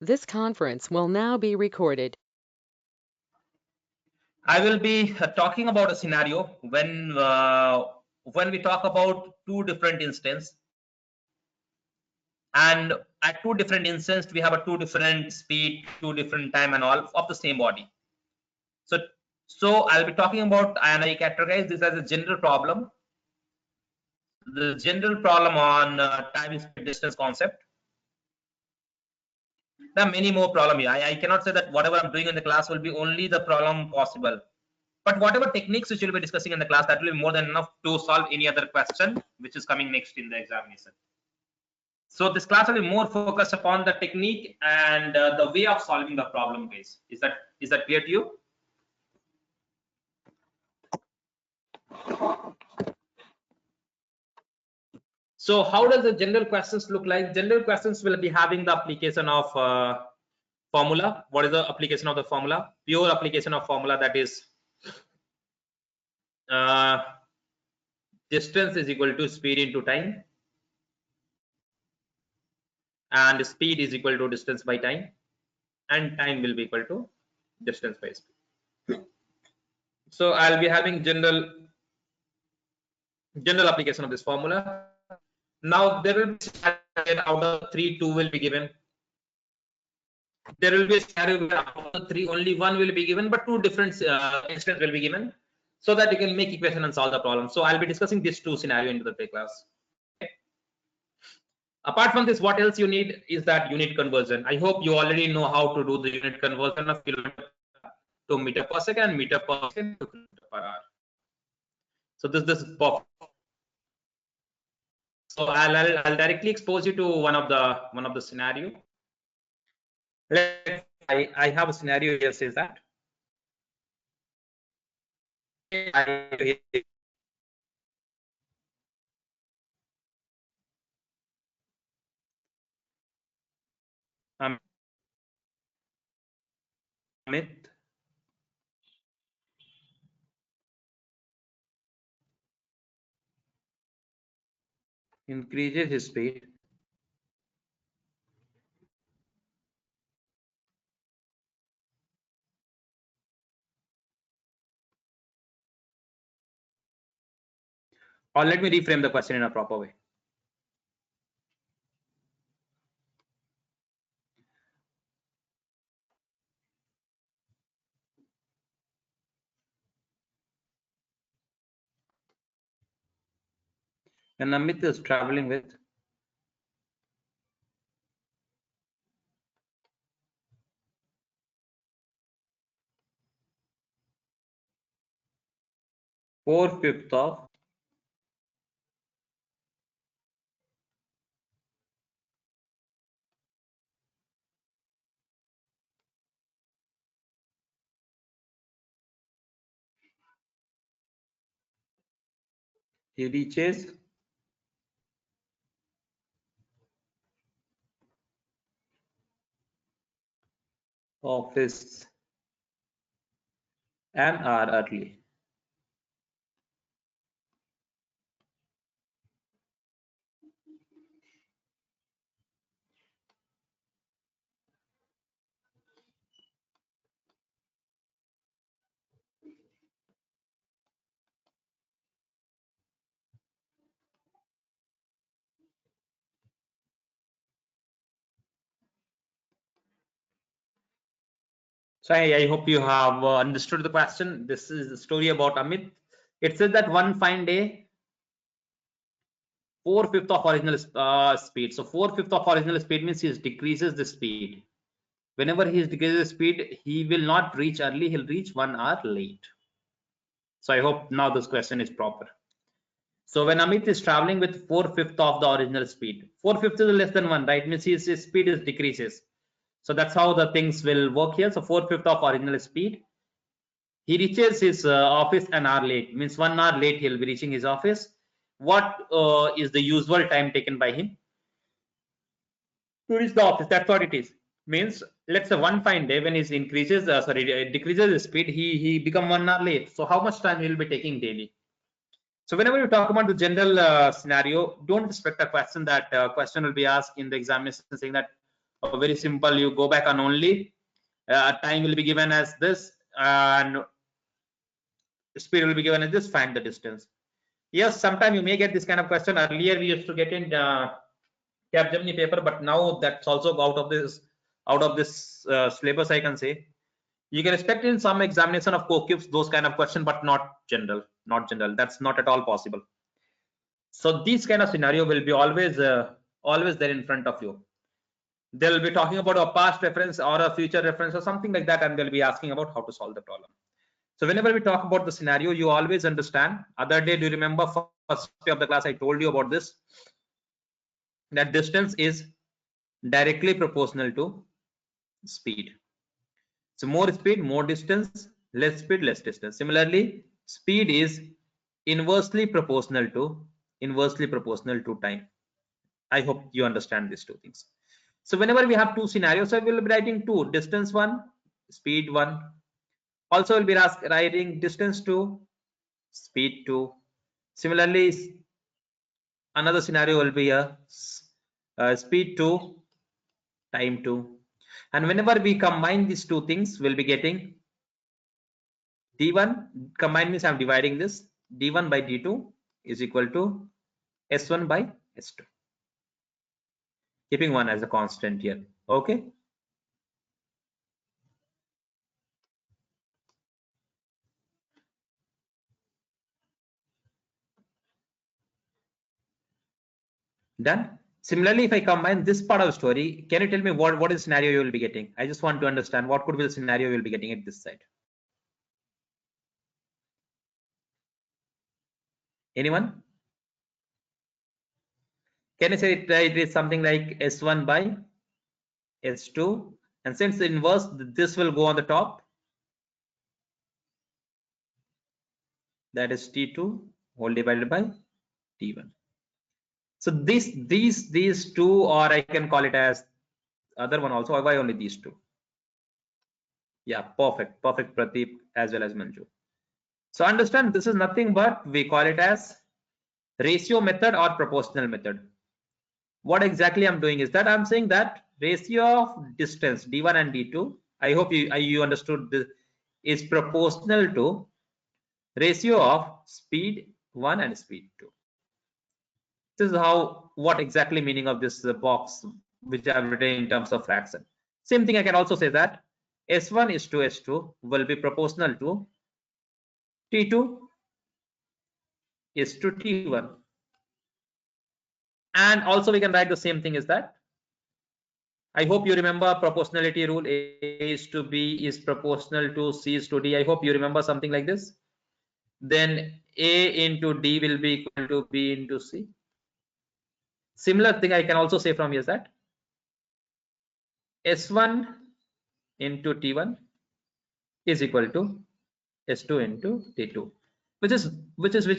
This conference will now be recorded. I will be talking about a scenario when we talk about two different instances, and at two different instances we have a two different speed, two different time, and all of the same body. So I'll be talking about, and I categorize this as a general problem. The general problem on time, speed, distance concept. There are many more problems here. I cannot say that whatever I'm doing in the class will be only the problem possible. But whatever techniques which we'll be discussing in the class, that will be more than enough to solve any other question which is coming next in the examination. So this class will be more focused upon the technique and the way of solving the problem base. Is that clear to you? So how does the general questions look like? General questions will be having the application of formula. What is the application of the formula? Pure application of formula, that is distance is equal to speed into time, and speed is equal to distance by time, and time will be equal to distance by speed. So I'll be having general application of this formula. Now there will be out of 3, 2 will be given. There will be a scenario where out of 3 only 1 will be given, but 2 different instances will be given, so that you can make equation and solve the problem. So I'll be discussing these 2 scenarios into the class. Okay. Apart from this, what else you need is that unit conversion. I hope you already know how to do the unit conversion of kilometer to meter per second, meter per second to kilometer per hour. So this is perfect. So I'll directly expose you to one of the scenario. I have a scenario here says that Amit increases his speed or let me reframe the question in a proper way. And Amit is traveling with four-fifths of he reaches office an hour early. So I hope you have understood the question. This is the story about Amit. It says that one fine day, 4/5 of original speed. So 4/5 of original speed means he decreases the speed. Whenever he decreases the speed, he will not reach early. He'll reach 1 hour late. So I hope now this question is proper. So when Amit is traveling with 4/5 of the original speed, 4/5 is less than 1, right? Means his speed is decreases. So that's how the things will work here. So 4/5 of original speed. He reaches his office an hour late. Means 1 hour late he'll be reaching his office. What is the usual time taken by him to reach the office? That's what it is. Means let's say one fine day when he decreases his speed, he become 1 hour late. So how much time he will be taking daily? So whenever you talk about the general scenario, don't expect a question that question will be asked in the examination saying that Very simple. You go back on only. Time will be given as this, and speed will be given as this. Find the distance. Yes, sometime you may get this kind of question. Earlier we used to get in Capgemini paper, but now that's also out of this syllabus, I can say. You can expect in some examination of co-cubes those kind of question, but not general. Not general. That's not at all possible. So these kind of scenario will be always there in front of you. They'll be talking about a past reference or a future reference or something like that, and they'll be asking about how to solve the problem. So whenever we talk about the scenario, you always understand. Other day, do you remember first day of the class I told you about this? That distance is directly proportional to speed. So more speed, more distance, less speed, less distance. Similarly, speed is inversely proportional to time. I hope you understand these two things. So whenever we have two scenarios, so we'll be writing two, distance one, speed one. Also, we'll be writing distance two, speed two. Similarly, another scenario will be a speed two, time two. And whenever we combine these two things, we'll be getting d1. Combine means I'm dividing this. d1 by d2 is equal to s1 by s2. Keeping one as a constant here. Okay. Done. Similarly, if I combine this part of the story, can you tell me what is the scenario you will be getting? I just want to understand what could be the scenario you will be getting at this side. Anyone? Can I say it is something like S1 by S2, and since the inverse, this will go on the top. That is T2 whole divided by T1. So these two, or I can call it as other one also. Why only these two? Yeah, perfect, Pradeep as well as Manju. So understand, this is nothing but we call it as ratio method or proportional method. What exactly I'm doing is that I'm saying that ratio of distance d1 and d2, I hope you understood this, is proportional to ratio of speed 1 and speed 2. This is how, what exactly meaning of this box which I've written in terms of fraction. Same thing I can also say that s1 is to s2 will be proportional to t2 is to t1. And also we can write the same thing is that, I hope you remember proportionality rule, A is to B is proportional to C is to D. I hope you remember something like this. Then A into D will be equal to B into C. Similar thing I can also say from here is that S1 into T1 is equal to S2 into T2, which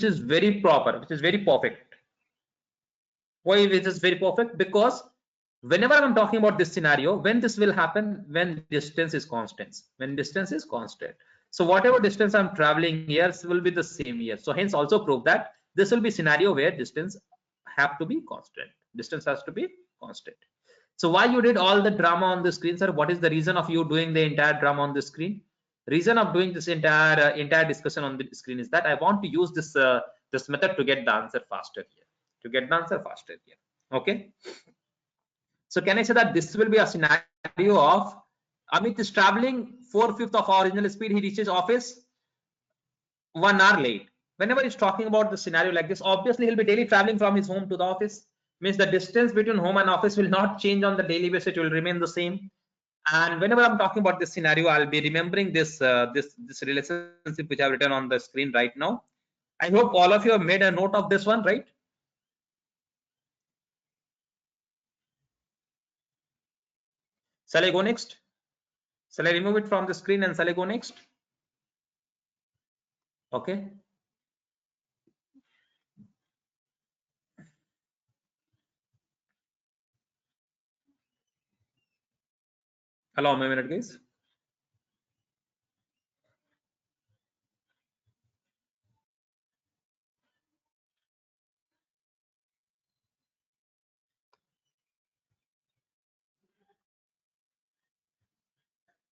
is very proper, which is very perfect. Why it is very perfect? Because whenever I'm talking about this scenario, when this will happen, when distance is constant, so whatever distance I'm traveling here will be the same here. So hence also prove that this will be scenario where distance have to be constant. Distance has to be constant. So why you did all the drama on the screen, sir? What is the reason of you doing the entire drama on the screen? Reason of doing this entire discussion on the screen is that I want to use this method to get the answer faster here. Okay. So can I say that this will be a scenario of Amit is traveling 4/5 of original speed. He reaches office 1 hour late. Whenever he's talking about the scenario like this, obviously he'll be daily traveling from his home to the office. Means the distance between home and office will not change on the daily basis. It will remain the same. And whenever I'm talking about this scenario, I'll be remembering this relationship which I've written on the screen right now. I hope all of you have made a note of this one, right? Shall I go next? Shall I remove it from the screen and shall I go next? Okay. Allow me a minute, guys.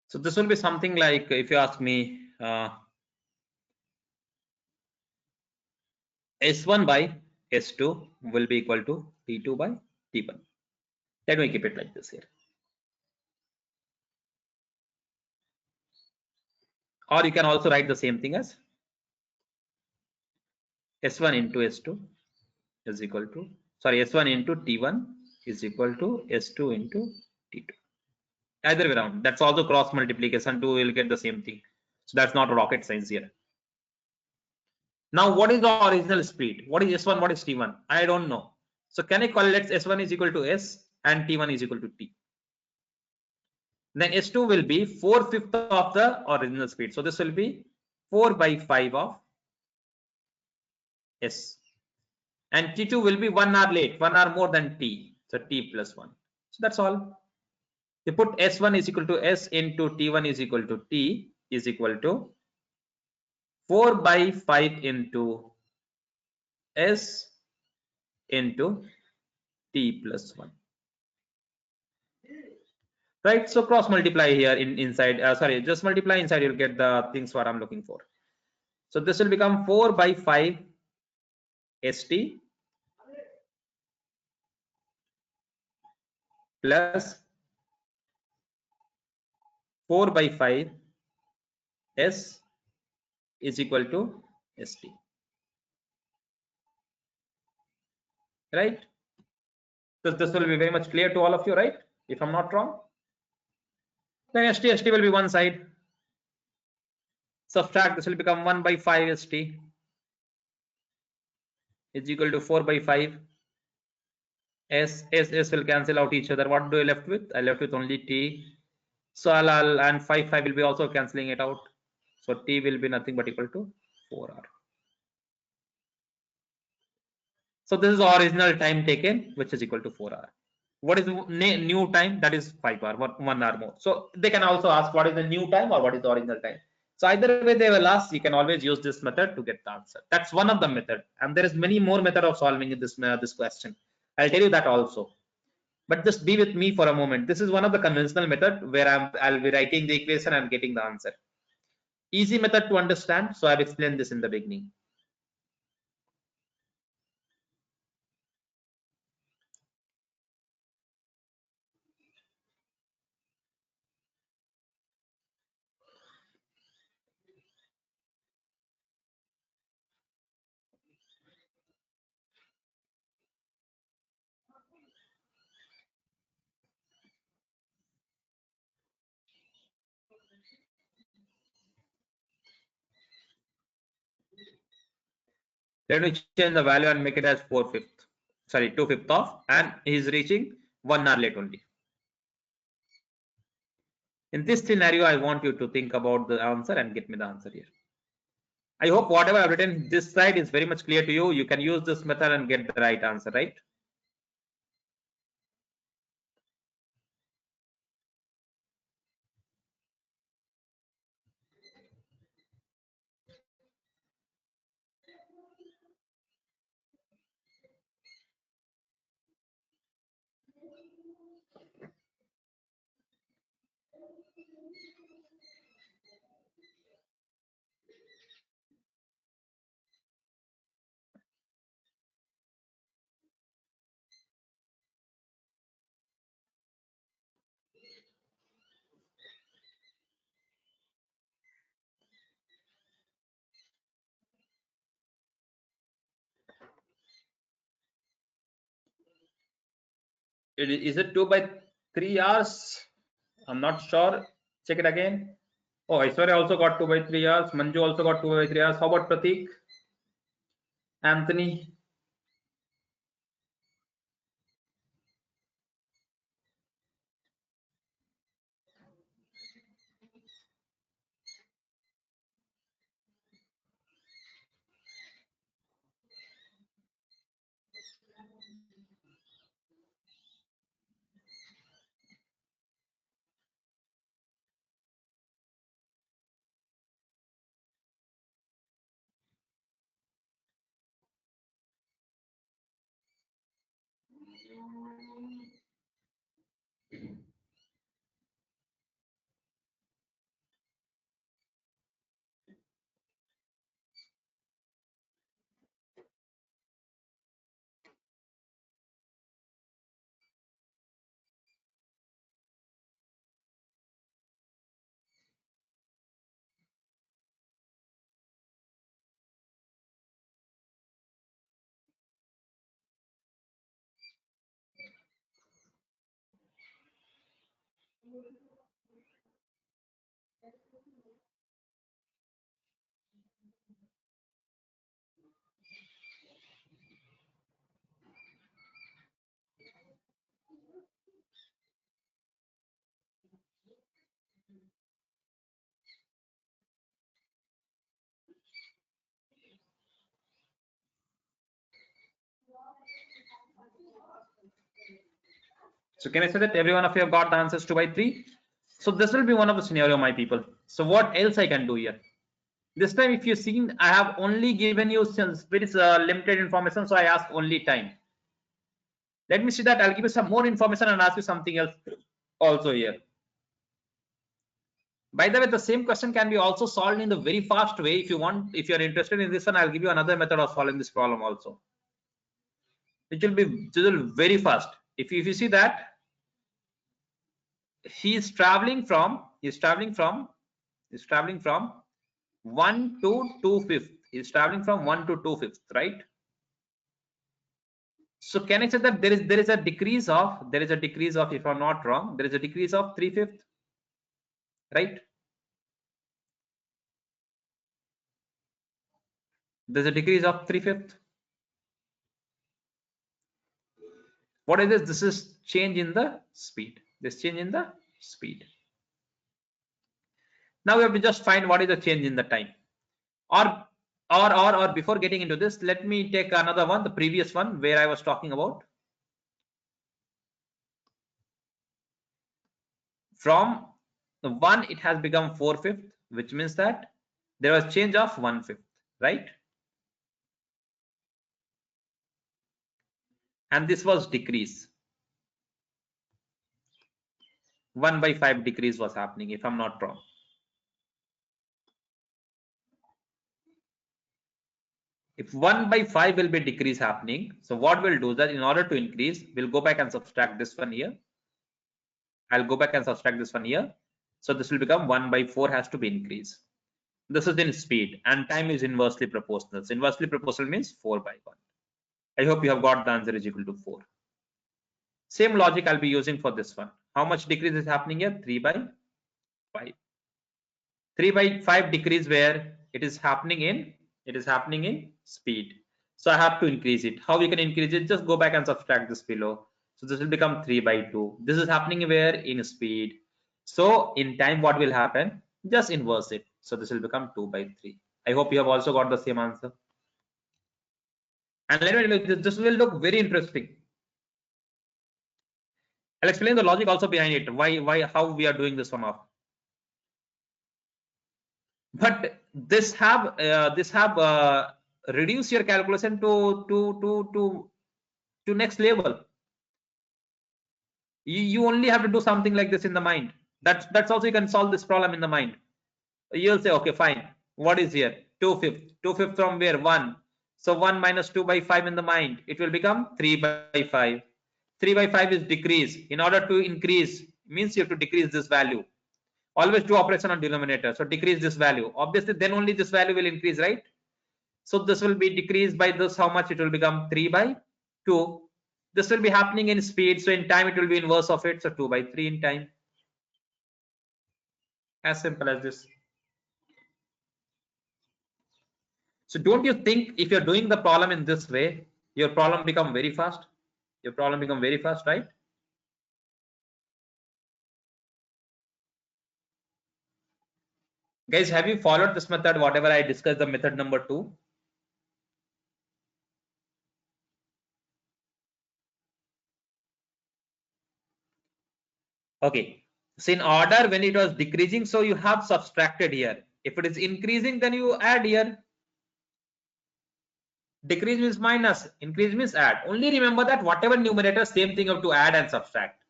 So this will be something like, if you ask me, S1 by S2 will be equal to T2 by T1. Let me keep it like this here. Or you can also write the same thing as S1 into S2 is equal to, sorry, S1 into T1 is equal to S2 into T2. Either way around, that's also cross multiplication too, will get the same thing. So that's not rocket science here. Now, what is the original speed? What is S1? What is T1? I don't know. So can I call it S1 is equal to S and T1 is equal to T? Then S2 will be 4/5 of the original speed. So this will be 4 by 5 of S. And T2 will be 1 hour late, 1 hour more than T. So T plus 1. So that's all. You put S1 is equal to S into T1 is equal to T is equal to 4 by 5 into S into T plus 1. Right? So cross multiply here inside, sorry, just multiply inside, you'll get the things what I'm looking for. So this will become 4 by 5 ST plus 4 by 5 S is equal to ST. Right? So this will be very much clear to all of you, right? If I'm not wrong. Then ST will be one side. Subtract, this will become 1 by 5 ST is equal to 4 by 5 S will cancel out each other. What do I left with? I left with only T. So I'll and 5 will be also cancelling it out. So T will be nothing but equal to 4R. So this is the original time taken, which is equal to 4R. What is new time? That is 5R, 1 hour more. So they can also ask what is the new time or what is the original time. So either way they will ask, you can always use this method to get the answer. That's one of the method, and there is many more method of solving this question. I'll tell you that also. But just be with me for a moment. This is one of the conventional method where I'll be writing the equation and getting the answer. Easy method to understand. So I've explained this in the beginning. Let me change the value and make it as 4/5. Sorry, 2/5 of, and he's reaching 1 hour late only. In this scenario, I want you to think about the answer and get me the answer here. I hope whatever I've written this side is very much clear to you. You can use this method and get the right answer, right? Is it 2 by 3 hours? I'm not sure. Check it again. Oh, Aishwarya also got 2 by 3 hours. Manju also got 2 by 3 hours. How about Pratik? Anthony? So can I say that every one of you have got the answers 2 by 3? So this will be one of the scenario, my people. So what else I can do here? This time, if you see, I have only given you very limited information, so I ask only time. Let me see that. I'll give you some more information and ask you something else also here. By the way, the same question can be also solved in the very fast way. If you want, if you're interested in this one, I'll give you another method of solving this problem also. It will be very fast. If you see that he's traveling from 1 to 2/5. He's traveling from 1 to 2/5, right? So can I say that there is a decrease of if I'm not wrong, there is a decrease of 3/5, right? There's a decrease of 3/5. What is this? This is change in the speed. This change in the speed. Now we have to just find what is the change in the time. Or before getting into this, let me take another one, the previous one where I was talking about. From the 1, it has become 4/5, which means that there was change of 1/5, right? And this was decrease. 1 by 5 decrease was happening, if I'm not wrong. If 1 by 5 will be decrease happening, so what we'll do that in order to increase, we'll go back and subtract this one here. I'll go back and subtract this one here. So this will become 1 by 4 has to be increased. This is in speed, and time is inversely proportional. So inversely proportional means 4 by 1. I hope you have got the answer is equal to 4. Same logic I'll be using for this one. How much decrease is happening here? 3 by 5. 3 by 5 decrease where it is happening in speed. So I have to increase it. How we can increase it? Just go back and subtract this below. So this will become 3 by 2. This is happening where? In speed. So in time, what will happen? Just inverse it. So this will become 2 by 3. I hope you have also got the same answer. And let me look, this will look very interesting. I'll explain the logic also behind it. How we are doing this one off. But this have reduce your calculation to next level. You only have to do something like this in the mind. That's also you can solve this problem in the mind. You'll say, okay, fine. What is here? 2/5. 2/5 from where? 1. So 1 minus 2 by 5 in the mind. It will become 3 by 5. 3 by 5 is decrease. In order to increase, means you have to decrease this value. Always do operation on denominator. So decrease this value. Obviously, then only this value will increase, right? So this will be decreased by this. How much? It will become 3 by 2. This will be happening in speed. So in time, it will be inverse of it. So 2 by 3 in time. As simple as this. So don't you think if you're doing the problem in this way, your problem become very fast? Your problem become very fast, right? Guys, have you followed this method, whatever I discussed, the method number 2? Okay. So in order, when it was decreasing, so you have subtracted here. If it is increasing, then you add here. Decrease means minus, increase means add. Only remember that whatever numerator, same thing you have to add and subtract.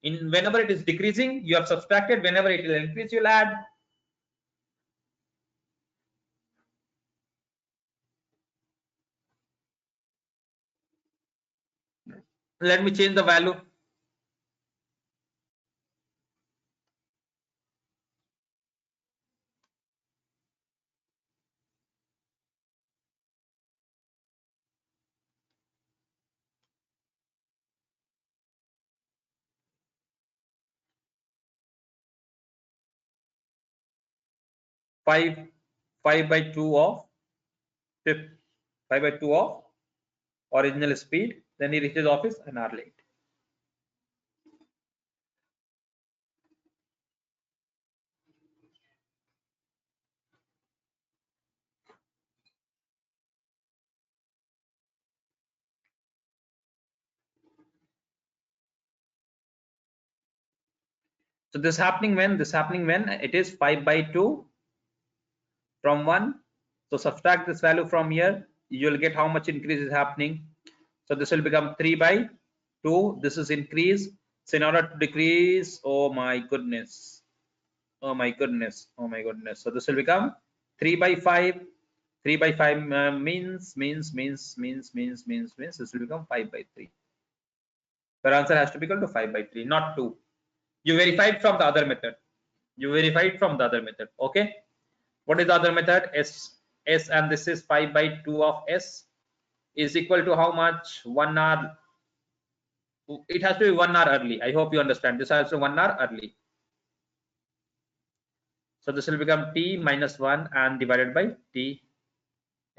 In whenever it is decreasing, you have subtracted. Whenever it will increase, you'll add. Let me change the value. 5 by 2 of 5 by 2 of original speed, then he reaches office an hour late. So this happening when it is 5 by 2 from 1. So subtract this value from here, you will get how much increase is happening. So this will become 3 by 2. This is increase. So in order to decrease, oh my goodness, oh my goodness, oh my goodness. So this will become 3 by 5. 3 by 5 means this will become 5 by 3. Your answer has to be equal to 5 by 3, not 2. You verified from the other method. Okay. What is the other method? S and this is 5 by 2 of S is equal to how much? 1 hour. It has to be 1 hour early. I hope you understand. This has to be 1 hour early. So this will become T minus 1 and divided by T.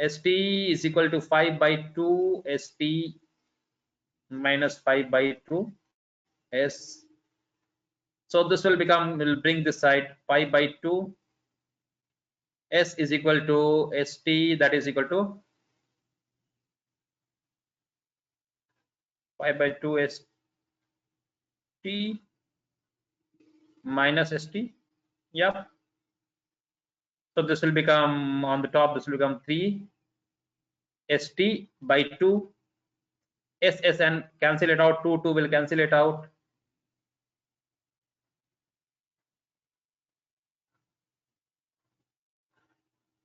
ST is equal to 5 by 2 ST minus 5 by 2 S. So this will become, will bring this side 5 by 2 S is equal to ST, that is equal to 5 by 2 ST minus ST. Yep. So this will become on the top, this will become 3 ST by 2 SS and cancel it out. 2 will cancel it out.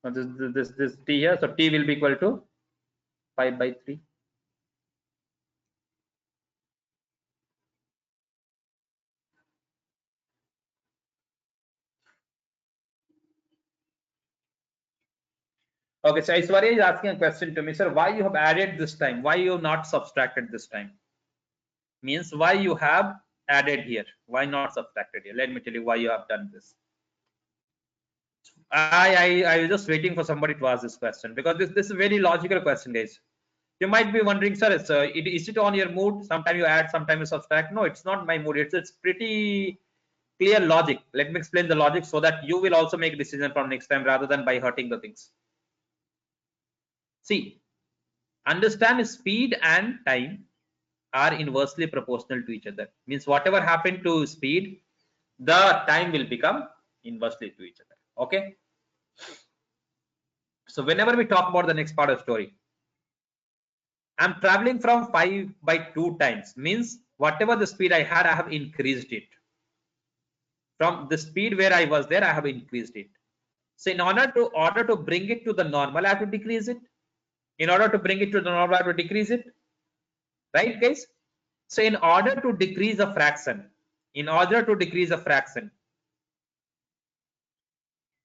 Now this T here, so T will be equal to 5 by 3. Okay, so Aishwarya is asking a question to me, sir. Why you have added this time? Why you have not subtracted this time? Means why you have added here? Why not subtracted here? Let me tell you why you have done this. I was just waiting for somebody to ask this question because this is a very logical question, guys. You might be wondering, sir, is it on your mood? Sometimes you add, sometimes you subtract. No, it's not my mood. It's pretty clear logic. Let me explain the logic so that you will also make a decision from next time rather than by hurting the things. See, understand speed and time are inversely proportional to each other. Means whatever happened to speed, the time will become inversely to each other. Okay. So whenever we talk about the next part of the story, I'm traveling from 5 by 2 times. Means whatever the speed I had, I have increased it. From the speed where I was there, I have increased it. So in order to bring it to the normal, I have to decrease it. In order to bring it to the normal, I have to decrease it. Right, guys? So in order to decrease a fraction,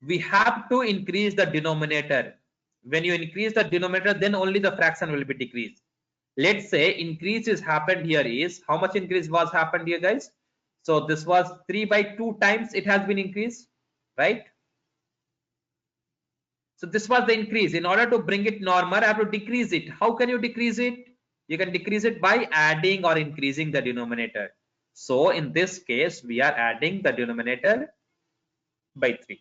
we have to increase the denominator. When you increase the denominator, then only the fraction will be decreased. Let's say increase is happened here is, how much increase was happened here, guys? So this was 3 by 2 times it has been increased, right? So this was the increase. In order to bring it normal, I have to decrease it. How can you decrease it? You can decrease it by adding or increasing the denominator. So in this case, we are adding the denominator by 3.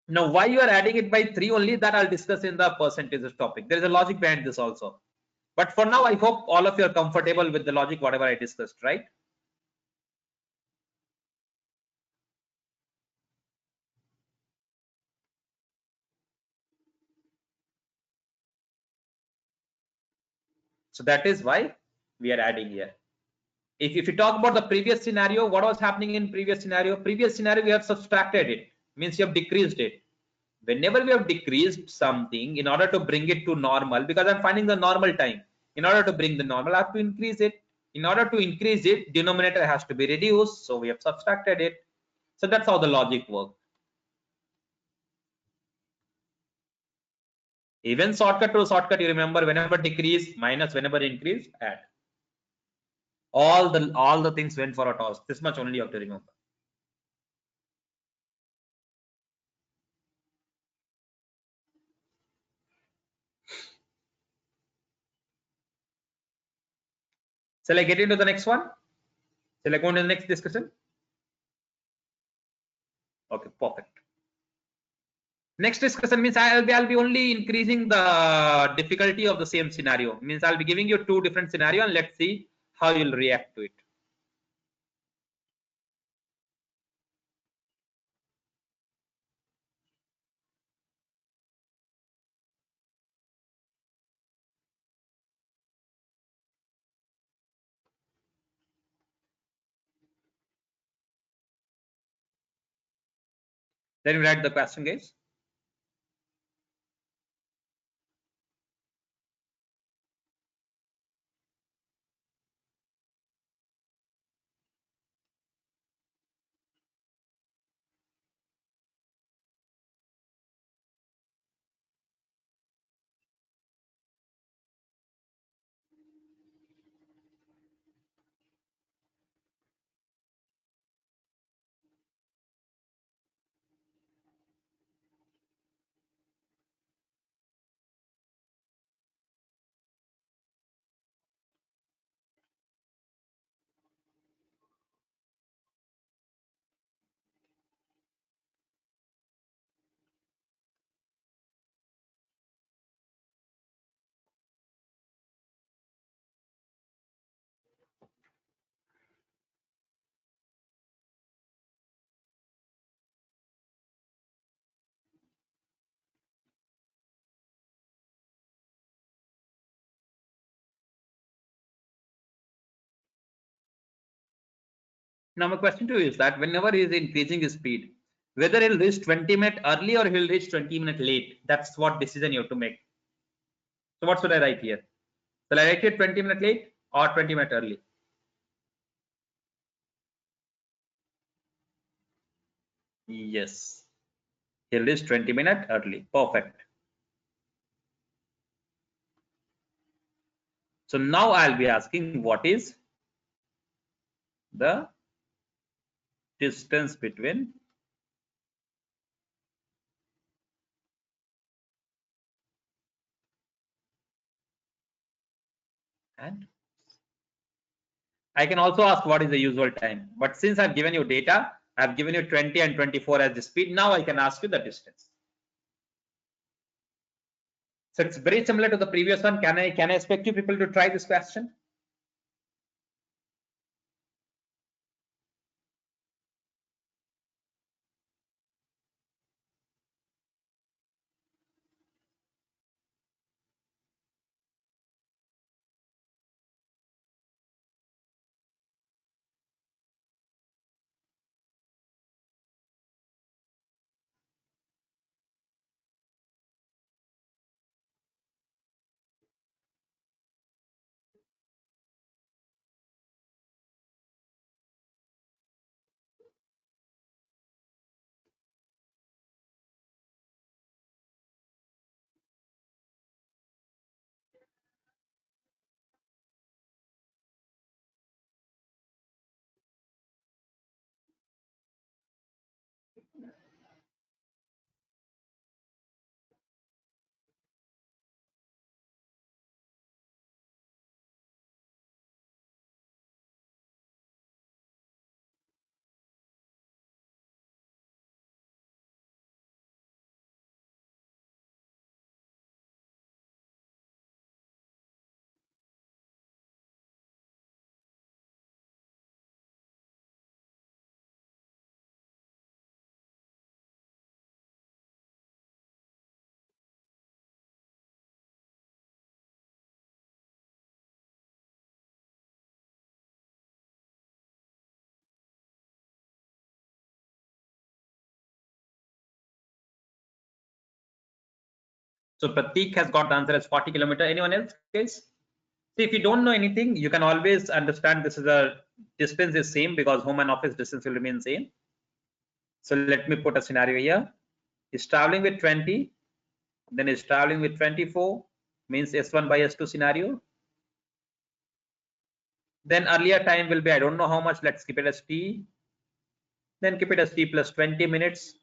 Now, why you are adding it by 3 only, that I'll discuss in the percentages topic. There is a logic behind this also. But for now, I hope all of you are comfortable with the logic, whatever I discussed, right? So that is why we are adding here. If you talk about the previous scenario, what was happening in previous scenario? Previous scenario, we have subtracted it, means you have decreased it. Whenever we have decreased something, in order to bring it to normal, because I'm finding the normal time, in order to bring the normal, I have to increase it. In order to increase it, denominator has to be reduced, so we have subtracted it. So that's how the logic works. Even shortcut to shortcut, you remember, whenever decrease minus, whenever increase add. All the things went for a toss. This much only you have to remember. Shall I get into the next one? Shall I go into the next discussion? Okay, perfect. Next discussion means I'll be only increasing the difficulty of the same scenario. Means I'll be giving you two different scenarios and let's see how you'll react to it. Then we write the question, guys. Now my question to you is that whenever he is increasing his speed, whether he'll reach 20 minutes early or he'll reach 20 minutes late, that's what decision you have to make. So what should I write here? Shall I write here 20 minutes late or 20 minutes early? Yes, he'll reach 20 minutes early. Perfect. So now I'll be asking what is the distance between and I can also ask what is the usual time, but since I've given you data, I've given you 20 and 24 as the speed. Now I can ask you the distance. So it's very similar to the previous one. Can I expect you people to try this question? So Pratik has got the answer as 40 kilometer. Anyone else, guys? See, if you don't know anything, you can always understand this is a distance is same because home and office distance will remain same. So let me put a scenario here. Is traveling with 20, then is traveling with 24, means S1 by S2 scenario. Then earlier time will be, I don't know how much, let's keep it as T. Then keep it as T plus 20 minutes.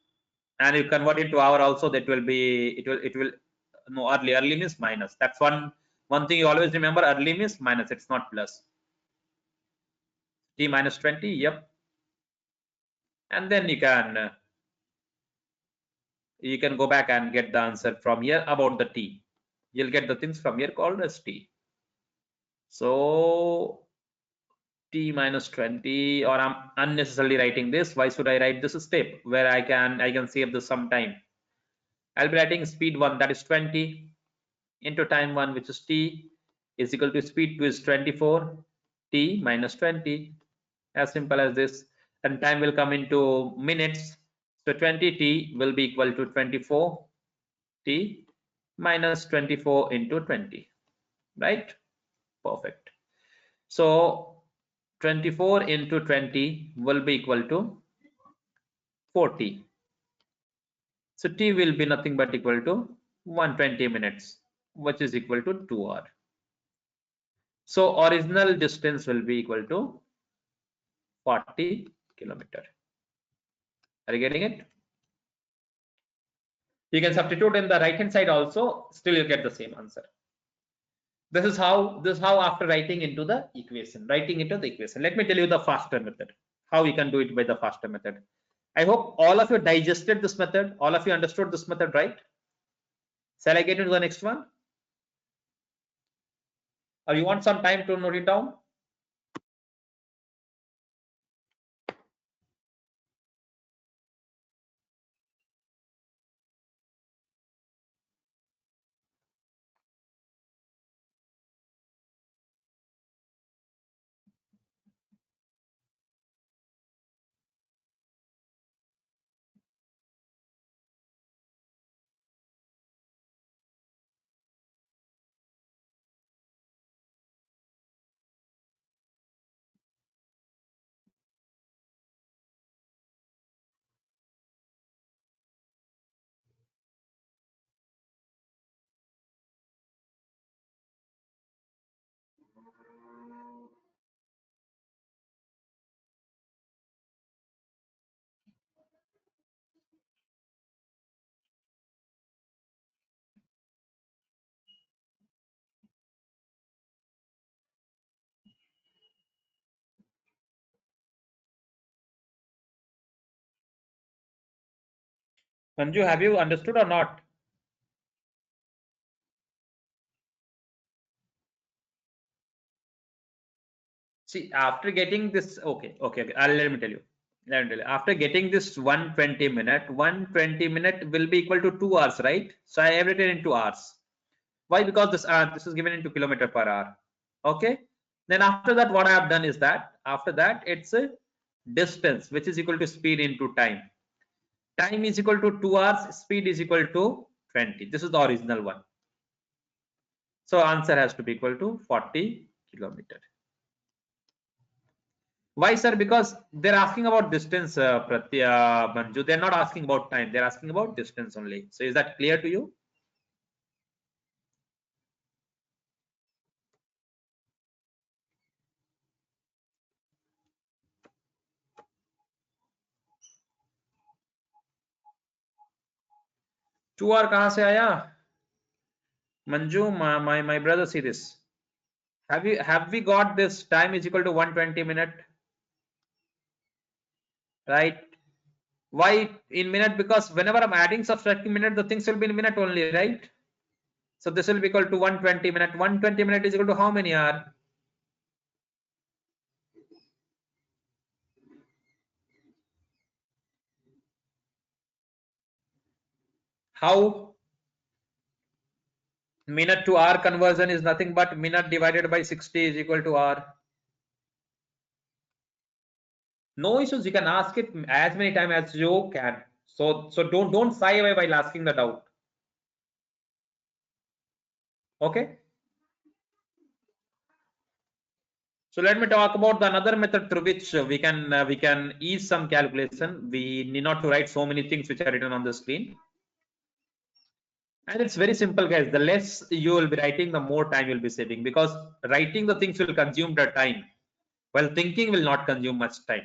And you convert it to hour also, that will be, it will, no, early means minus. That's one thing you always remember, early means minus, it's not plus. T minus 20, yep. And then you can go back and get the answer from here about the T. You'll get the things from here called as T. So T minus 20, or I'm unnecessarily writing this. Why should I write this step where I can save this some time? I'll be writing speed 1, that is 20, into time 1, which is T, is equal to speed 2 is 24, T minus 20, as simple as this. And time will come into minutes, so 20T will be equal to 24T minus 24 into 20, right? Perfect. So 24 into 20 will be equal to 40. So T will be nothing but equal to 120 minutes, which is equal to 2 hours. So original distance will be equal to 40 kilometer. Are you getting it? You can substitute in the right hand side also, still you get the same answer. This is how after writing into the equation. Let me tell you the faster method. How you can do it by the faster method. I hope all of you digested this method. All of you understood this method, right? Shall I get into the next one? Or you want some time to note it down? Manju, have you understood or not? See, after getting this, okay. Let me tell you. After getting this 120 minute will be equal to 2 hours, right? So I have written into hours. Why? Because this is given into kilometer per hour. Okay. Then after that, what I have done is that after that it's a distance which is equal to speed into time. Time is equal to 2 hours. Speed is equal to 20. This is the original one. So answer has to be equal to 40 kilometer. Why, sir? Because they're asking about distance, Manju. They're not asking about time. They're asking about distance only. So is that clear to you? Two hour कहाँ से आया? Manju, my brother, see this. Have we got this time is equal to 120 minute? Right? Why in minute? Because whenever I'm adding subtracting minute, the things will be in minute only, right? So this will be equal to 120 minute. 120 minute is equal to how many hours? How? Minute to hour conversion is nothing but minute divided by 60 is equal to hour. No issues. You can ask it as many times as you can. So don't shy away while asking the doubt. Okay. So let me talk about the another method through which we can ease some calculation. We need not to write so many things which are written on the screen. And it's very simple, guys. The less you will be writing, the more time you'll be saving, because writing the things will consume the time, while thinking will not consume much time.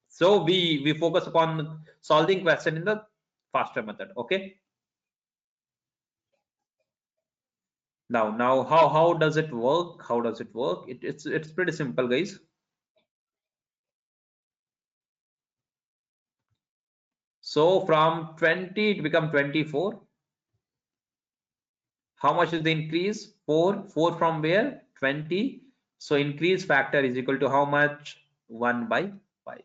So we focus upon solving question in the faster method. Okay. Now how does it work? How does it work? It's pretty simple, guys. So from 20 it become 24. How much is the increase? 4. 4 from where? 20. So increase factor is equal to how much? 1 by 5.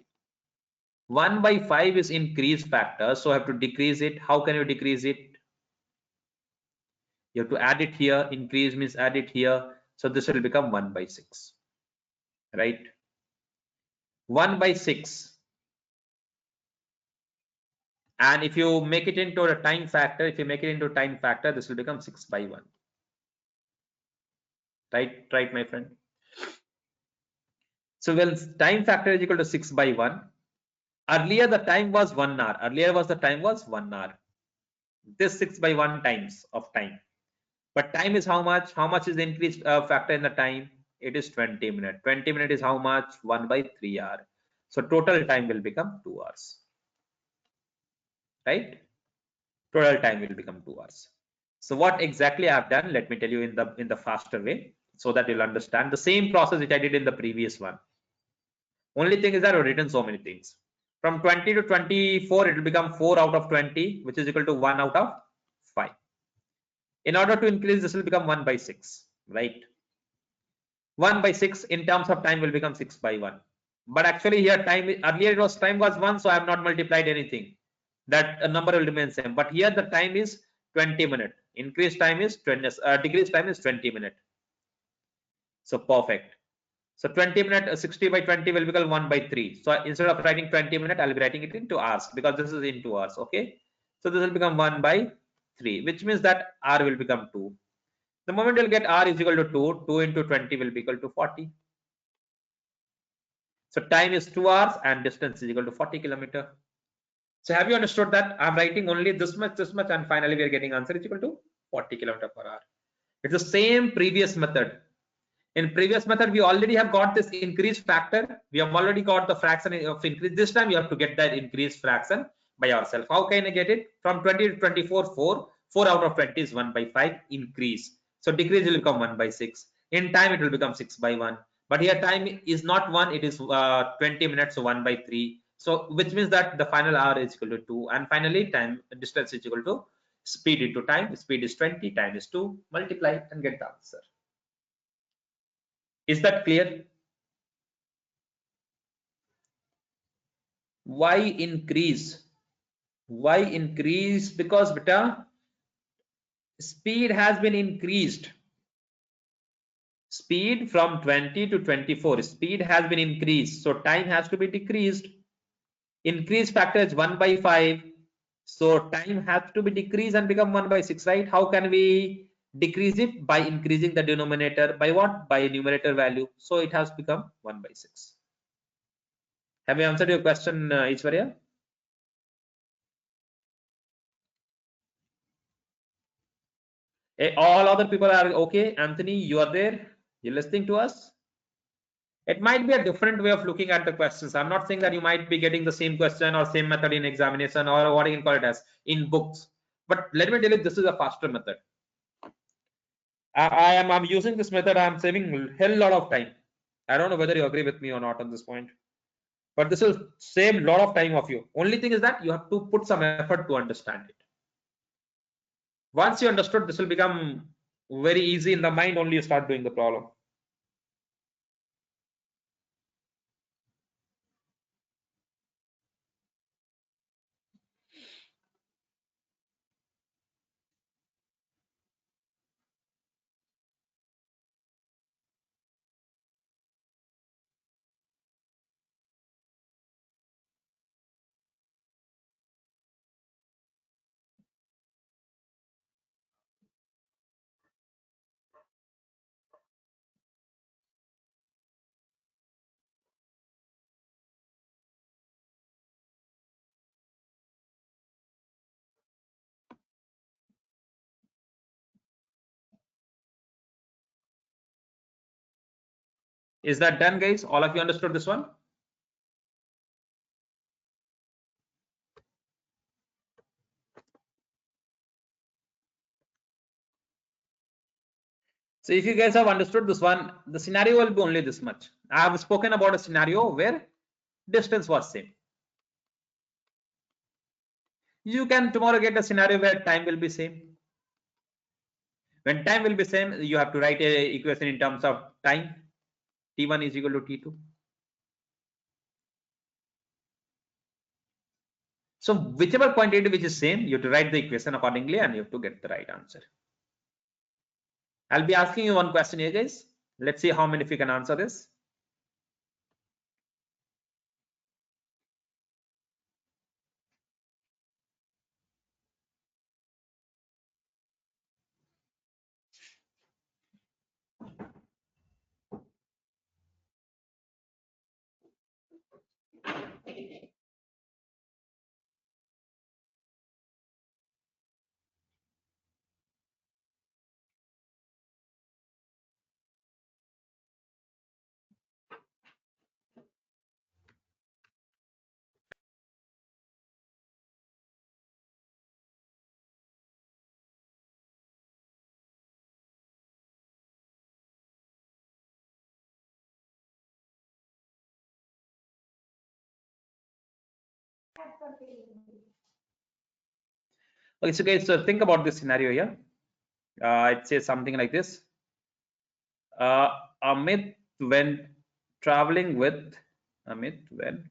1 by 5 is increase factor, so I have to decrease it. How can you decrease it? You have to add it here. Increase means add it here. So this will become 1 by 6, right? 1 by 6. And if you make it into a time factor, this will become 6 by 1. Right, my friend. So when time factor is equal to 6 by 1, earlier the time was 1 hour. This 6 by 1 times of time. But time is how much? How much is the increased factor in the time? It is 20 minutes. 20 minutes is how much? 1 by 3 hour. So total time will become 2 hours. Right? Total time will become 2 hours. So what exactly I have done? Let me tell you in the faster way so that you'll understand the same process which I did in the previous one. Only thing is that I've written so many things. From 20 to 24, it will become 4 out of 20, which is equal to 1 out of 5. In order to increase, this will become 1 by 6, right? 1 by 6 in terms of time will become 6 by 1. But actually here earlier time was 1, so I have not multiplied anything. That number will remain same. But here the time is 20 minutes. Increased time is 20, decreased time is 20 minutes. So perfect. So 20 minutes, 60 by 20 will become 1 by 3. So instead of writing 20 minutes, I'll be writing it into hours because this is into hours. Okay. So this will become 1 by 3, which means that R will become 2. The moment you'll get R is equal to 2, 2 into 20 will be equal to 40. So time is 2 hours and distance is equal to 40 kilometers. So have you understood that I'm writing only this much, and finally we are getting answer is equal to 40 kilometers per hour. It's the same previous method. In previous method, we already have got this increased factor. We have already got the fraction of increase. This time you have to get that increased fraction by yourself. How can I get it? From 20 to 24, 4 out of 20 is 1 by 5 increase. So decrease will become 1 by 6. In time, it will become 6 by 1. But here time is not 1, it is 20 minutes, so 1 by 3. So which means that the final hour is equal to 2. And finally, time distance is equal to speed into time. Speed is 20, time is 2. Multiply and get the answer. Is that clear? Why increase? Why increase? Because beta, speed has been increased. Speed from 20 to 24. Speed has been increased. So time has to be decreased. Increase factor is 1 by 5. So time has to be decreased and become 1 by 6, right? How can we decrease it? By increasing the denominator. By what? By numerator value. So it has become 1 by 6. Have you answered your question, Ishwarya? All other people are okay. Anthony, you are there? You're listening to us? It might be a different way of looking at the questions. I'm not saying that you might be getting the same question or same method in examination or what you can call it as in books. But let me tell you, this is a faster method. I'm using this method. I'm saving a hell lot of time. I don't know whether you agree with me or not on this point. But this will save a lot of time of you. Only thing is that you have to put some effort to understand it. Once you understood, this will become very easy in the mind. Only you start doing the problem. Is that done, guys? All of you understood this one? So if you guys have understood this one, the scenario will be only this much. I have spoken about a scenario where distance was same. You can tomorrow get a scenario where time will be same. When time will be same, you have to write a equation in terms of time. T1 is equal to T2. So whichever quantity which is same, you have to write the equation accordingly and you have to get the right answer. I'll be asking you one question here, guys. Let's see how many of you can answer this. Okay, so guys, so think about this scenario here. It says something like this. Amit when traveling with Amit when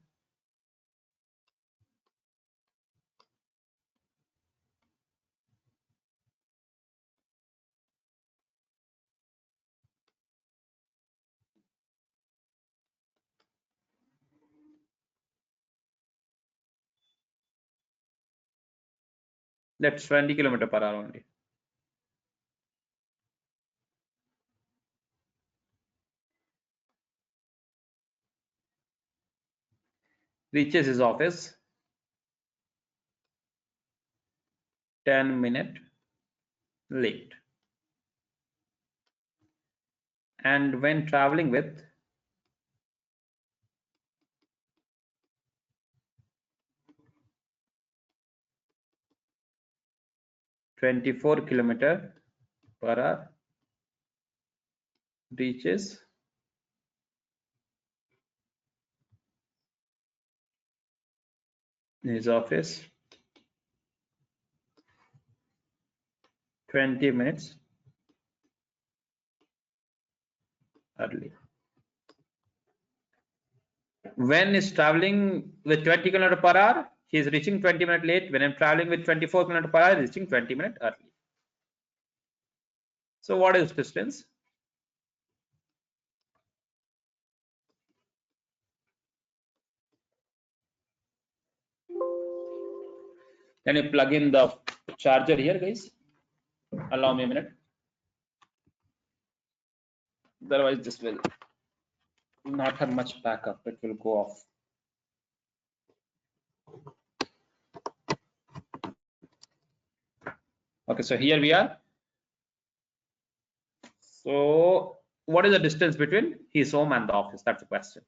20 km/h only. Reaches his office 10 minutes late. And when traveling with 24 km/h reaches his office 20 minutes early. When is traveling with 20 km/h, he is reaching 20 minutes late. When I'm traveling with 24 km/h, reaching 20 minutes early. So what is distance? Can you plug in the charger here, guys? Allow me a minute. Otherwise, this will not have much backup. It will go off. Okay, so here we are. So what is the distance between his home and the office? That's the question.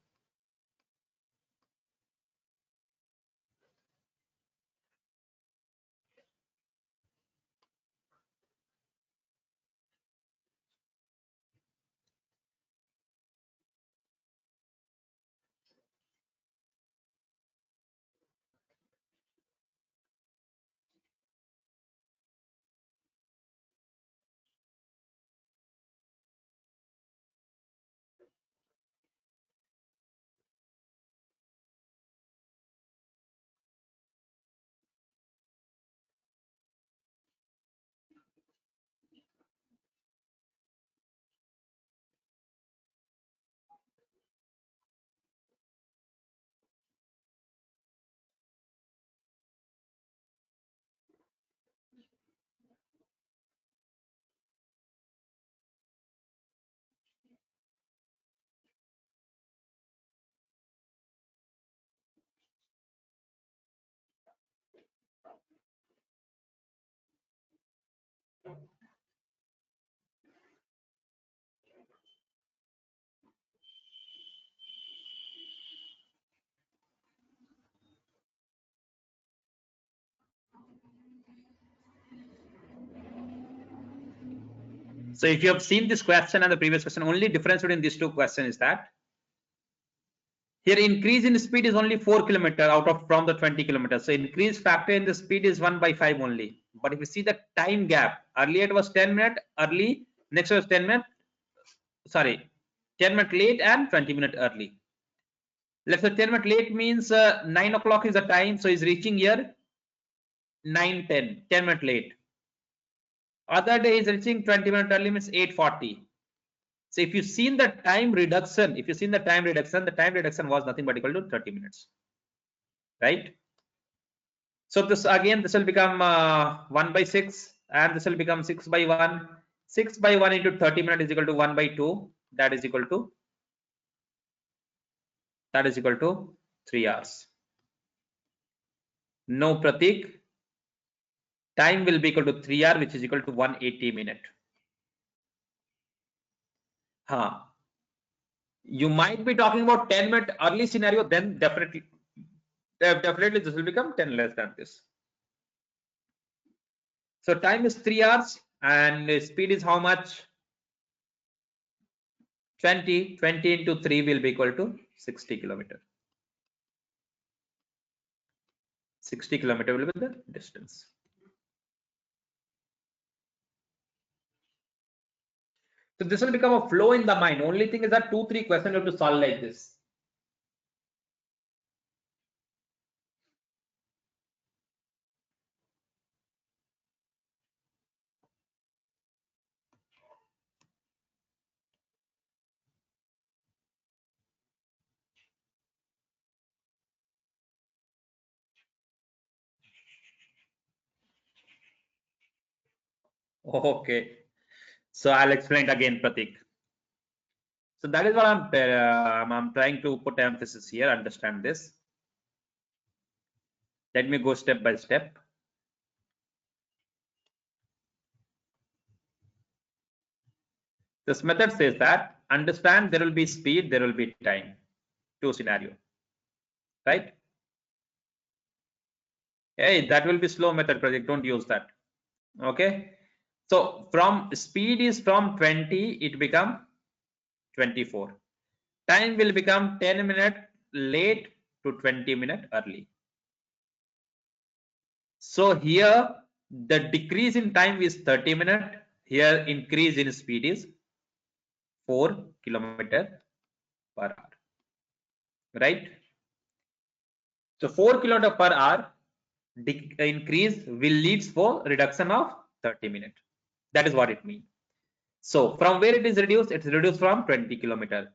So if you have seen this question and the previous question, only difference between these two questions is that Here increase in speed is only 4 kilometer out of from the 20 kilometers. So increase factor in the speed is 1/5 only. But if you see the time gap, earlier it was 10 minutes early, next was 10 minutes, sorry, 10 minutes late and 20 minutes early. Let's say 10 minutes late means 9 o'clock is the time. So he's reaching here 9:10, 10 minutes late. Other day is reaching 20 minutes early means 8:40. So if you've seen the time reduction, the time reduction was nothing but equal to 30 minutes, right? So this again, this will become 1/6, and this will become 6/1. 6/1 into 30 minutes is equal to 1/2. That is equal to 3 hours. No, Pratik. Time will be equal to 3 hours, which is equal to 180 minutes. You might be talking about 10 minute early scenario, then definitely this will become 10 less than this. So time is 3 hours and speed is how much? 20 into 3 will be equal to 60 kilometer. 60 kilometer will be the distance. So this will become a flow in the mind. Only thing is that 2-3 questions you have to solve like this. Okay. So I'll explain it again, Pratik. So that is what I'm trying to put emphasis here. Understand this. Let me go step by step. This method says that understand there will be speed, there will be time. Two scenario, right? Hey, that will be slow method, Project. Don't use that. Okay. So from speed is from 20, it become 24. Time will become 10 minutes late to 20 minutes early. So here the decrease in time is 30 minutes. Here increase in speed is 4 kilometer per hour, right? So 4 kilometer per hour increase will leads for reduction of 30 minutes. That is what it means. So from where it is reduced? It's reduced from 20 kilometer.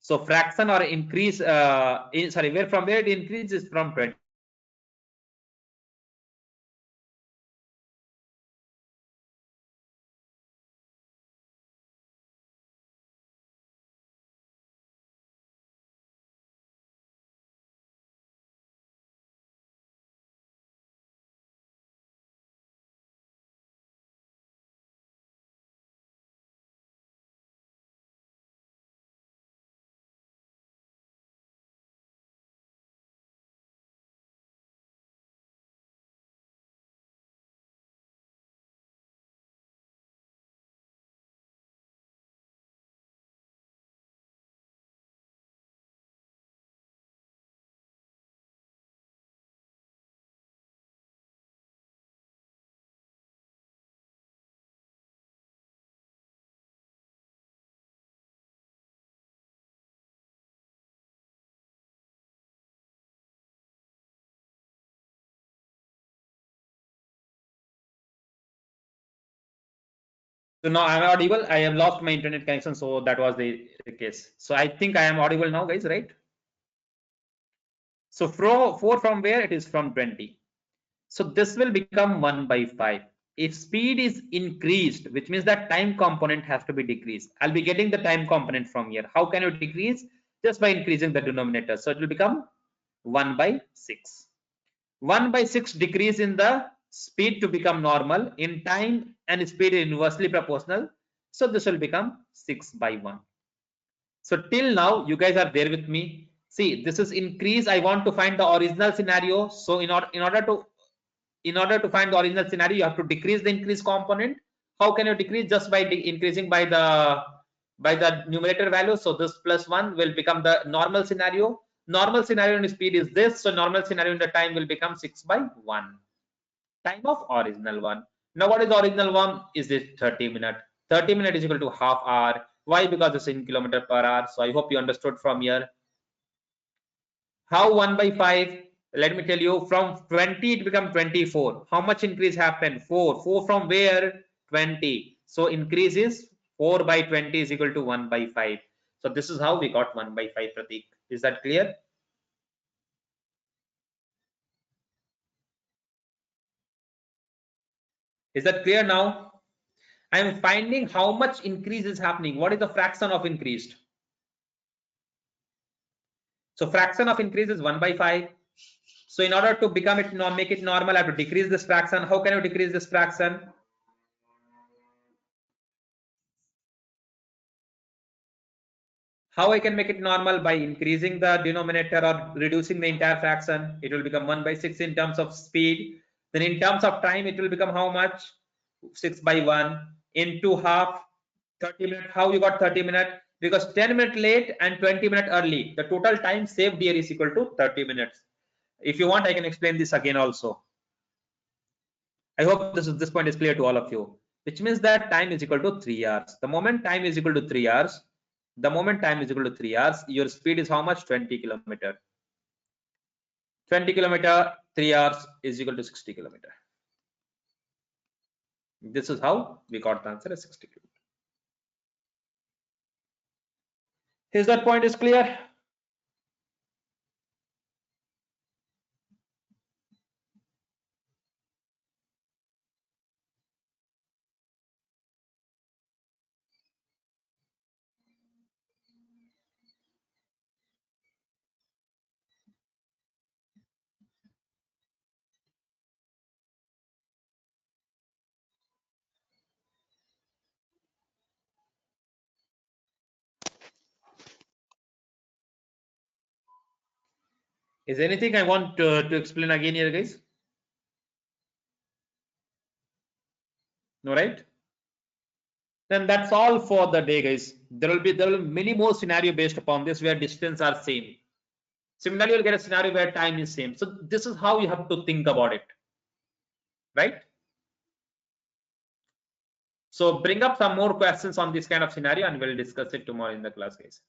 So fraction or increase, from where it increases from 20. So now I'm audible. I have lost my internet connection, so that was the case. So I think I am audible now, guys, right? So 4 from where? It is from 20. So this will become 1/5. If speed is increased, which means that time component has to be decreased. I'll be getting the time component from here. How can you decrease? Just by increasing the denominator. So it will become 1/6. 1/6 decrease in the speed to become normal. In time and speed inversely proportional. So this will become 6/1. So till now you guys are there with me. See, this is increase. I want to find the original scenario. So in order to find the original scenario, you have to decrease the increase component. How can you decrease? Just by increasing by the numerator value. So this +1 will become the normal scenario. Normal scenario in speed is this. So normal scenario in the time will become 6/1. Time of original one. Now what is the original one? Is this 30 minute? 30 minute is equal to half hour. Why? Because it's in kilometer per hour. So I hope you understood from here. How 1/5? Let me tell you, from 20 it become 24. How much increase happened? 4. 4 from where? 20. So increase is 4/20 is equal to 1/5. So this is how we got 1/5, Pratik. Is that clear? Is that clear now? I am finding how much increase is happening. What is the fraction of increased? So fraction of increase is 1/5. So in order to become it, make it normal, I have to decrease this fraction. How can you decrease this fraction? How I can make it normal? By increasing the denominator or reducing the entire fraction. It will become 1/6 in terms of speed. Then in terms of time, it will become how much? 6/1 into half. 30 minutes. How you got 30 minutes? Because 10 minutes late and 20 minutes early. The total time saved here is equal to 30 minutes. If you want, I can explain this again also. I hope this point is clear to all of you. Which means that time is equal to 3 hours. The moment time is equal to 3 hours, your speed is how much? 20 kilometer. 20 kilometer, 3 hours is equal to 60 kilometer. This is how we got the answer as 60 kilometer. Is that point is clear? Is anything I want to explain again here, guys? No, right? Then that's all for the day, guys. There will be many more scenario based upon this where distance are same. Similarly, you'll get a scenario where time is same. So this is how you have to think about it, right? So bring up some more questions on this kind of scenario and we'll discuss it tomorrow in the class, guys.